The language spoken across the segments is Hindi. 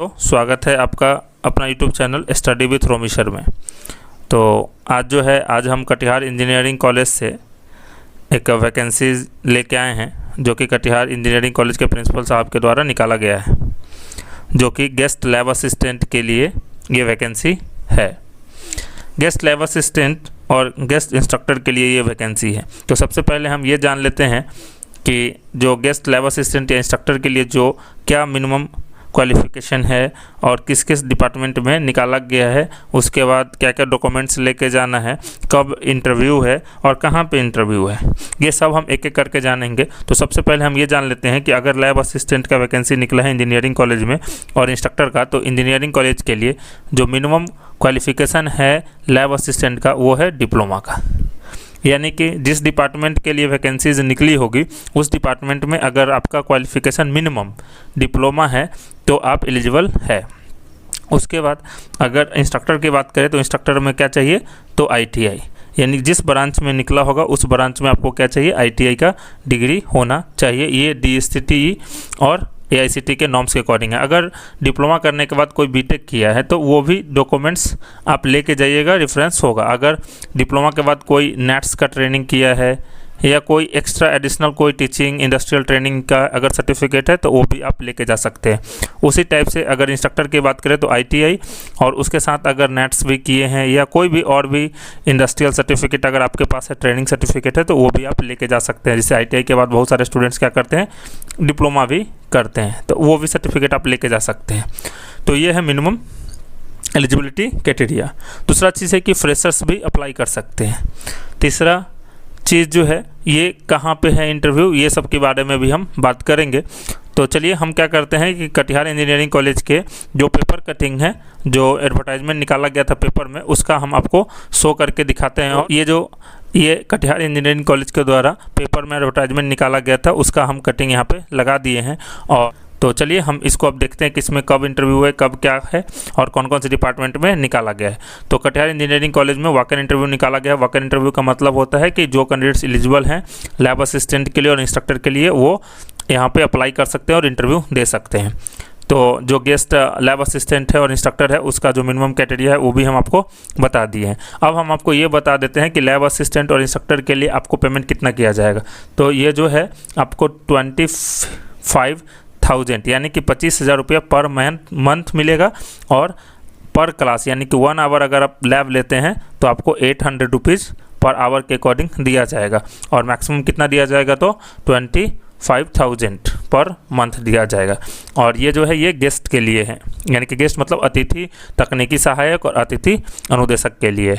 तो स्वागत है आपका अपना यूट्यूब चैनल स्टडी विथ रोमिशर में। तो आज हम कटिहार इंजीनियरिंग कॉलेज से एक वैकेंसी लेके आए हैं जो कि कटिहार इंजीनियरिंग कॉलेज के प्रिंसिपल साहब के द्वारा निकाला गया है, जो कि गेस्ट लैब असिस्टेंट के लिए ये वैकेंसी है। गेस्ट लैब असिस्टेंट और गेस्ट इंस्ट्रक्टर के लिए ये वैकेंसी है। तो सबसे पहले हम ये जान लेते हैं कि जो गेस्ट लैब असिस्टेंट या इंस्ट्रक्टर के लिए जो क्या मिनिमम क्वालिफ़िकेशन है और किस किस डिपार्टमेंट में निकाला गया है, उसके बाद क्या क्या डॉक्यूमेंट्स लेके जाना है, कब इंटरव्यू है और कहाँ पे इंटरव्यू है, ये सब हम एक एक करके जानेंगे। तो सबसे पहले हम ये जान लेते हैं कि अगर लैब असिस्टेंट का वैकेंसी निकला है इंजीनियरिंग कॉलेज में और इंस्ट्रक्टर का, तो इंजीनियरिंग कॉलेज के लिए जो मिनिमम क्वालिफ़िकेशन है लैब असिस्टेंट का वो है डिप्लोमा का। यानी कि जिस डिपार्टमेंट के लिए वैकेंसीज निकली होगी उस डिपार्टमेंट में अगर आपका क्वालिफ़िकेशन मिनिमम डिप्लोमा है तो आप एलिजिबल है। उसके बाद अगर इंस्ट्रक्टर की बात करें तो इंस्ट्रक्टर में क्या चाहिए, तो ITI, यानी जिस ब्रांच में निकला होगा उस ब्रांच में आपको क्या चाहिए, ITI का डिग्री होना चाहिए। ये DSCTE और AICTE के नॉर्म्स के अकॉर्डिंग है। अगर डिप्लोमा करने के बाद कोई बीटेक किया है तो वो भी डॉक्यूमेंट्स आप लेके जाइएगा, रेफरेंस होगा। अगर डिप्लोमा के बाद कोई नेट्स का ट्रेनिंग किया है या कोई एक्स्ट्रा एडिशनल कोई टीचिंग इंडस्ट्रियल ट्रेनिंग का अगर सर्टिफिकेट है तो वो भी आप लेके जा सकते हैं। उसी टाइप से अगर इंस्ट्रक्टर की बात करें तो ITI और उसके साथ अगर नेट्स भी किए हैं या कोई भी और भी इंडस्ट्रियल सर्टिफिकेट अगर आपके पास है, ट्रेनिंग सर्टिफिकेट है, तो वो भी आप लेके जा सकते हैं। जैसे ITI के बाद बहुत सारे स्टूडेंट्स क्या करते हैं, डिप्लोमा भी करते हैं, तो वो भी सर्टिफिकेट आप लेके जा सकते हैं। तो ये है मिनिमम एलिजिबिलिटी क्राइटेरिया। दूसरा चीज़ है कि फ्रेशर्स भी अप्लाई कर सकते हैं। तीसरा चीज़ जो है ये कहाँ पे है इंटरव्यू, ये सब के बारे में भी हम बात करेंगे। तो चलिए हम क्या करते हैं कि कटिहार इंजीनियरिंग कॉलेज के जो पेपर कटिंग है, जो एडवर्टाइजमेंट निकाला गया था पेपर में, उसका हम आपको शो करके दिखाते हैं। और ये कटिहार इंजीनियरिंग कॉलेज के द्वारा पेपर में एडवर्टाइजमेंट निकाला गया था, उसका हम कटिंग यहाँ पे लगा दिए हैं। और तो चलिए हम इसको अब देखते हैं कि इसमें कब इंटरव्यू है, कब क्या है और कौन कौन से डिपार्टमेंट में निकाला गया है। तो कटिहार इंजीनियरिंग कॉलेज में वॉक इन इंटरव्यू निकाला गया है। वॉक इन इंटरव्यू का मतलब होता है कि जो कैंडिडेट्स एलिजिबल हैं लैब असिस्टेंट के लिए और इंस्ट्रक्टर के लिए, वो यहाँ पे अप्लाई कर सकते हैं और इंटरव्यू दे सकते हैं। तो जो गेस्ट लैब असिस्टेंट है और इंस्ट्रक्टर है उसका जो मिनिमम क्राइटेरिया है वो भी हम आपको बता दिए हैं। अब हम आपको ये बता देते हैं कि लैब असिस्टेंट और इंस्ट्रक्टर के लिए आपको पेमेंट कितना किया जाएगा। तो ये जो है आपको 25,000 यानी कि 25,000 रुपया पर मंथ मिलेगा। और पर क्लास यानी कि 1 आवर अगर आप लैब लेते हैं तो आपको 800 रुपीज़ पर आवर के अकॉर्डिंग दिया जाएगा। और मैक्सिमम कितना दिया जाएगा, तो 25,000 पर मंथ दिया जाएगा। और ये जो है ये गेस्ट के लिए है, यानी कि गेस्ट मतलब अतिथि तकनीकी सहायक और अतिथि अनुदेशक के लिए।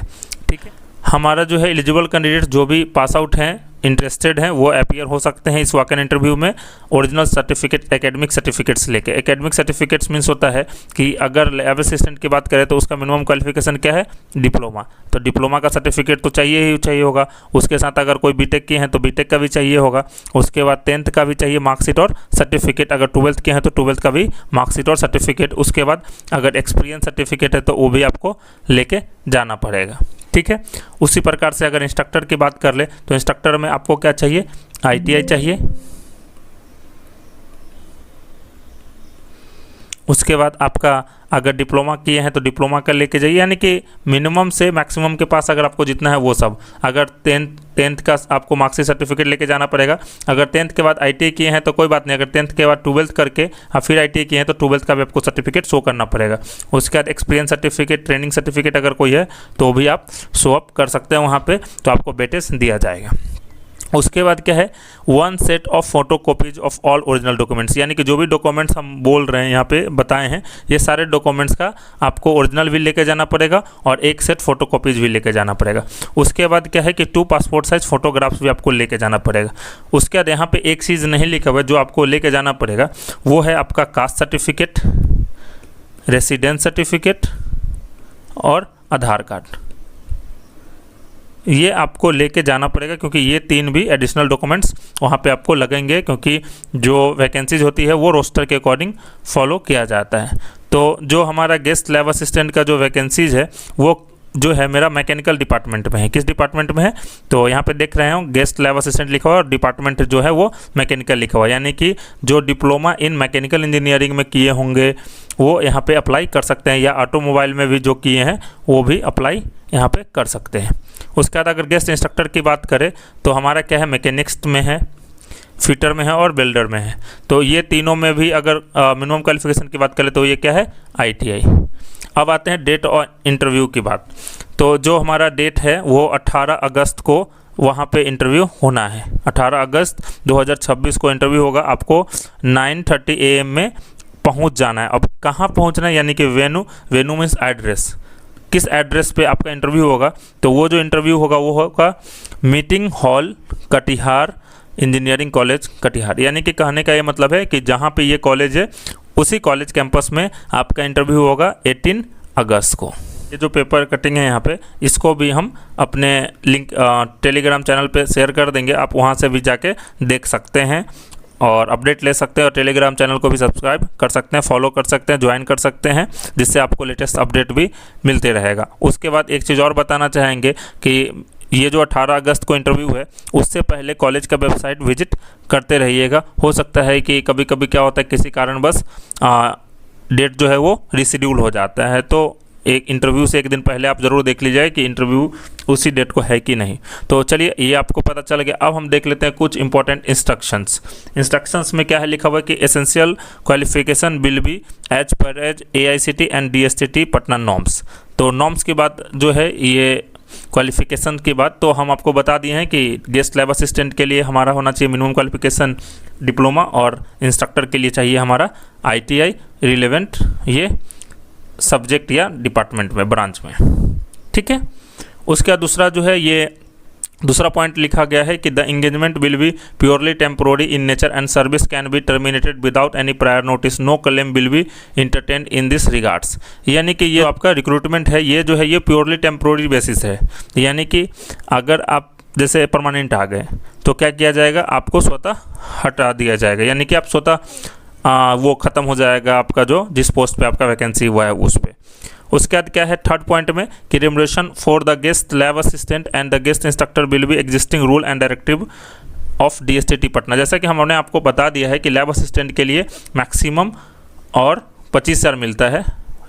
ठीक है, हमारा जो है एलिजिबल कैंडिडेट जो भी पास आउट हैं, इंटरेस्टेड हैं, वो अपीयर हो सकते हैं इस वॉक इन इंटरव्यू में ओरिजिनल सर्टिफिकेट, एकेडमिक सर्टिफिकेट्स लेके। एकेडमिक सर्टिफिकेट्स मीन्स होता है कि अगर लैब असिस्टेंट की बात करें तो उसका मिनिमम क्वालिफिकेशन क्या है, डिप्लोमा। तो डिप्लोमा का सर्टिफिकेट तो चाहिए ही चाहिए होगा। उसके साथ अगर कोई बीटेक किए हैं तो बीटेक का भी चाहिए होगा। उसके बाद 10th का भी चाहिए मार्कशीट और सर्टिफिकेट। अगर 12th के हैं तो 12th का भी मार्कशीट और सर्टिफिकेट। उसके बाद अगर एक्सपीरियंस सर्टिफिकेट है तो वो भी आपको लेके जाना पड़ेगा। ठीक है, उसी प्रकार से अगर इंस्ट्रक्टर की बात कर ले तो इंस्ट्रक्टर में आपको क्या चाहिए, ITI चाहिए। उसके बाद आपका अगर डिप्लोमा किए हैं तो डिप्लोमा का लेके जाइए, यानी कि मिनिमम से मैक्सिमम के पास अगर आपको जितना है वो सब। अगर 10th का आपको मार्कशीट सर्टिफिकेट लेके जाना पड़ेगा। अगर 10th के बाद ITI किए हैं तो कोई बात नहीं, अगर 10th के बाद 12th करके फिर ITI किए हैं तो 12th का भी आपको सर्टिफिकेट शो करना पड़ेगा। उसके बाद एक्सपीरियंस सर्टिफिकेट, ट्रेनिंग सर्टिफिकेट अगर कोई है तो भी आप शो अप कर सकते हैं वहाँ पर, तो आपको वेटेज दिया जाएगा। उसके बाद क्या है, 1 set of photo copies of all original documents, यानी कि जो भी डॉक्यूमेंट्स हम बोल रहे हैं यहाँ पे बताए हैं, ये सारे डॉक्यूमेंट्स का आपको ओरिजिनल भी लेके जाना पड़ेगा और 1 सेट फोटो कॉपीज भी लेके जाना पड़ेगा। उसके बाद क्या है कि 2 पासपोर्ट साइज फोटोग्राफ्स भी आपको लेके जाना पड़ेगा। उसके बाद यहाँ पे एक चीज़ नहीं लिखा हुआ है जो आपको लेके जाना पड़ेगा, वो है आपका कास्ट सर्टिफिकेट, रेसिडेंस सर्टिफिकेट और आधार कार्ड। ये आपको लेके जाना पड़ेगा क्योंकि ये 3 भी एडिशनल डॉक्यूमेंट्स वहाँ पे आपको लगेंगे, क्योंकि जो वैकेंसीज होती है वो रोस्टर के अकॉर्डिंग फॉलो किया जाता है। तो जो हमारा गेस्ट लैब असिस्टेंट का जो वैकेंसीज है वो जो है मेरा मैकेनिकल डिपार्टमेंट में है। किस डिपार्टमेंट में है, तो यहाँ पे देख रहे हो गेस्ट लैब असिस्टेंट लिखा हुआ है और डिपार्टमेंट जो है वो मैकेनिकल लिखा हुआ है, यानी कि जो डिप्लोमा इन मैकेनिकल इंजीनियरिंग में किए होंगे वो यहाँ पे अप्लाई कर सकते हैं, या ऑटोमोबाइल में भी जो किए हैं वो भी अप्लाई यहाँ पे कर सकते हैं। उसके बाद अगर गेस्ट इंस्ट्रक्टर की बात करें तो हमारा क्या है, मैकेनिक्स में है, फिटर में है और बिल्डर में है। तो ये तीनों में भी अगर मिनिमम क्वालिफिकेशन की बात करें तो ये क्या है, ITI। अब आते हैं डेट और इंटरव्यू की बात। तो जो हमारा डेट है वो 18 अगस्त को वहाँ पे इंटरव्यू होना है। 18 अगस्त 2026 को इंटरव्यू होगा। आपको 9:30 AM में पहुँच जाना है। अब कहाँ पहुँचना है, यानी कि वेन्यू मीन्स एड्रेस, किस एड्रेस पे आपका इंटरव्यू होगा। तो वो जो इंटरव्यू होगा वो होगा meeting hall Katihar engineering college Katihar. यानी कि कहने का ये मतलब है कि जहाँ पे ये कॉलेज है उसी कॉलेज कैंपस में आपका इंटरव्यू होगा 18 अगस्त को। ये जो पेपर कटिंग है यहाँ पे, इसको भी हम अपने लिंक टेलीग्राम चैनल पे शेयर कर देंगे। आप वहाँ से भी जाके देख सकते हैं और अपडेट ले सकते हैं, और टेलीग्राम चैनल को भी सब्सक्राइब कर सकते हैं, फॉलो कर सकते हैं, ज्वाइन कर सकते हैं, जिससे आपको लेटेस्ट अपडेट भी मिलते रहेगा। उसके बाद एक चीज़ और बताना चाहेंगे कि ये जो 18 अगस्त को इंटरव्यू है उससे पहले कॉलेज का वेबसाइट विजिट करते रहिएगा। हो सकता है कि कभी कभी क्या होता है, किसी कारणवश डेट जो है वो रिशेड्यूल हो जाता है। तो एक इंटरव्यू से एक दिन पहले आप ज़रूर देख लीजिए कि इंटरव्यू उसी डेट को है कि नहीं। तो चलिए, ये आपको पता चल गया। अब हम देख लेते हैं कुछ इंपॉर्टेंट इंस्ट्रक्शंस में क्या है लिखा हुआ है कि essential qualification will be as per as AICTE and DSTT Patna norms. तो नॉर्म्स की बात जो है, ये क्वालिफिकेशन की बात तो हम आपको बता दिए हैं कि गेस्ट लैब असिस्टेंट के लिए हमारा होना चाहिए मिनिमम क्वालिफिकेशन डिप्लोमा, और इंस्ट्रक्टर के लिए चाहिए हमारा ITI रिलेवेंट ये सब्जेक्ट या डिपार्टमेंट में, ब्रांच में। ठीक है। उसके बाद दूसरा जो है, ये दूसरा पॉइंट लिखा गया है कि the engagement will be purely temporary in nature and service can be terminated without any prior notice, no claim will be entertained in this regards. यानी कि ये आपका रिक्रूटमेंट है, ये जो है ये प्योरली टेम्पोररी बेसिस है। यानी कि अगर आप जैसे परमानेंट आ गए तो क्या किया जाएगा, आपको स्वतः हटा दिया जाएगा। यानी कि आप स्वतः वो ख़त्म हो जाएगा आपका जो जिस पोस्ट पे आपका वैकेंसी हुआ है उस पे। उसके बाद क्या है थर्ड पॉइंट में कि remuneration for the guest lab assistant and the guest instructor will be existing rule and directive of DSTT Patna. जैसा कि हमने आपको बता दिया है कि लैब असिस्टेंट के लिए मैक्सिमम और 25,000 मिलता है।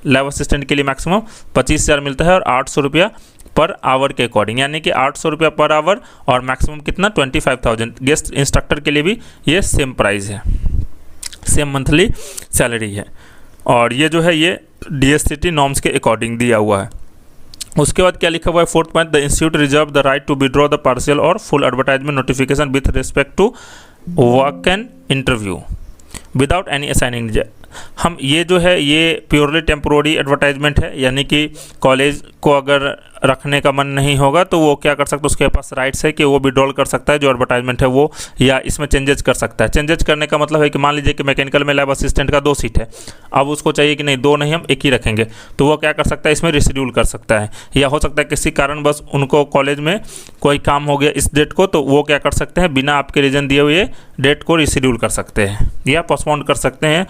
लैब असिस्टेंट के लिए मैक्सिमम 25,000 मिलता है और 800 रुपया पर आवर के अकॉर्डिंग, यानी कि 800 रुपया पर आवर और मैक्सिमम कितना 25,000। गेस्ट इंस्ट्रक्टर के लिए भी ये सेम प्राइस है, सेम मंथली सैलरी है, और ये जो है ये DSTT नॉर्म्स के अकॉर्डिंग दिया हुआ है। उसके बाद क्या लिखा हुआ है fourth point, the institute reserve the right to withdraw the partial और full advertisement notification with respect to work and interview without any assigning. हम ये जो है ये प्योरली टेम्पोररी एडवर्टाइजमेंट है, यानी कि कॉलेज को अगर रखने का मन नहीं होगा तो वो क्या कर सकता है, उसके पास राइट्स है कि वो विड्रॉल कर सकता है जो एडवर्टाइजमेंट है वो, या इसमें चेंजेस कर सकता है। चेंजेस करने का मतलब है कि मान लीजिए कि मैकेनिकल में लैब असिस्टेंट का 2 सीट है, अब उसको चाहिए कि नहीं 2 नहीं हम 1 ही रखेंगे, तो वो क्या कर सकता है, इसमें रिशेड्यूल कर सकता है। या हो सकता है किसी कारण बस उनको कॉलेज में कोई काम हो गया इस डेट को, तो वो क्या कर सकते हैं, बिना आपके रीज़न दिए हुए डेट को रिशेड्यूल कर सकते हैं या पोस्टपोन कर सकते हैं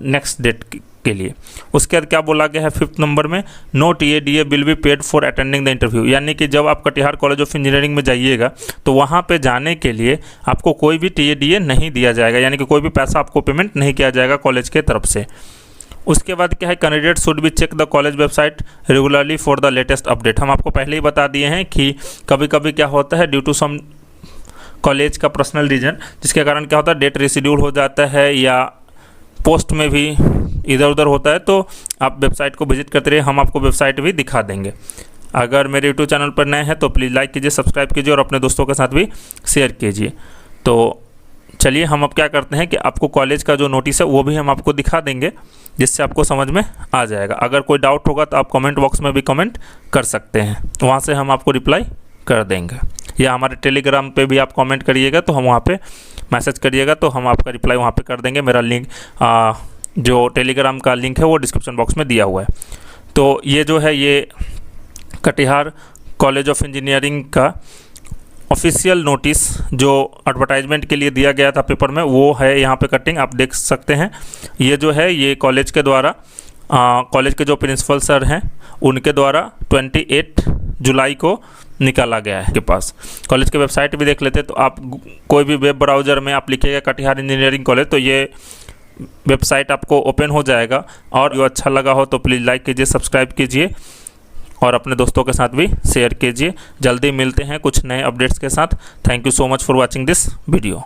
नेक्स्ट डेट के लिए। उसके बाद क्या बोला गया है 5th नंबर में, no TADA will be paid for attending the interview. यानी कि जब आप कटिहार कॉलेज ऑफ इंजीनियरिंग में जाइएगा तो वहाँ पे जाने के लिए आपको कोई भी TADA नहीं दिया जाएगा, यानी कि कोई भी पैसा आपको पेमेंट नहीं किया जाएगा कॉलेज के तरफ से। उसके बाद क्या है, candidate should be check the college website regularly for the latest update. हम आपको पहले ही बता दिए हैं कि कभी कभी क्या होता है, ड्यू टू सम कॉलेज का पर्सनल रीजन, जिसके कारण क्या होता है डेट रिशेड्यूल हो जाता है या पोस्ट में भी इधर उधर होता है, तो आप वेबसाइट को विजिट करते रहिए, हम आपको वेबसाइट भी दिखा देंगे। अगर मेरे यूट्यूब चैनल पर नए हैं तो प्लीज़ लाइक कीजिए, सब्सक्राइब कीजिए और अपने दोस्तों के साथ भी शेयर कीजिए। तो चलिए हम अब क्या करते हैं कि आपको कॉलेज का जो नोटिस है वो भी हम आपको दिखा देंगे, जिससे आपको समझ में आ जाएगा। अगर कोई डाउट होगा तो आप कमेंट बॉक्स में भी कमेंट कर सकते हैं, वहाँ से हम आपको रिप्लाई कर देंगे, या हमारे टेलीग्राम पे भी आप कमेंट करिएगा तो हम वहाँ पे मैसेज करिएगा तो हम आपका रिप्लाई वहाँ पे कर देंगे। मेरा लिंक जो टेलीग्राम का लिंक है वो डिस्क्रिप्शन बॉक्स में दिया हुआ है। तो ये जो है ये कटिहार कॉलेज ऑफ इंजीनियरिंग का ऑफिशियल नोटिस जो एडवर्टाइजमेंट के लिए दिया गया था पेपर में, वो है यहाँ पे कटिंग आप देख सकते हैं। ये जो है ये कॉलेज के द्वारा कॉलेज के जो प्रिंसिपल सर हैं उनके द्वारा 28 जुलाई को निकाला गया है के पास। कॉलेज के वेबसाइट भी देख लेते हैं, तो आप कोई भी वेब ब्राउज़र में आप लिखिएगा कटिहार इंजीनियरिंग कॉलेज तो ये वेबसाइट आपको ओपन हो जाएगा। और जो अच्छा लगा हो तो प्लीज़ लाइक कीजिए, सब्सक्राइब कीजिए और अपने दोस्तों के साथ भी शेयर कीजिए। जल्दी मिलते हैं कुछ नए अपडेट्स के साथ। Thank you so much for watching this video.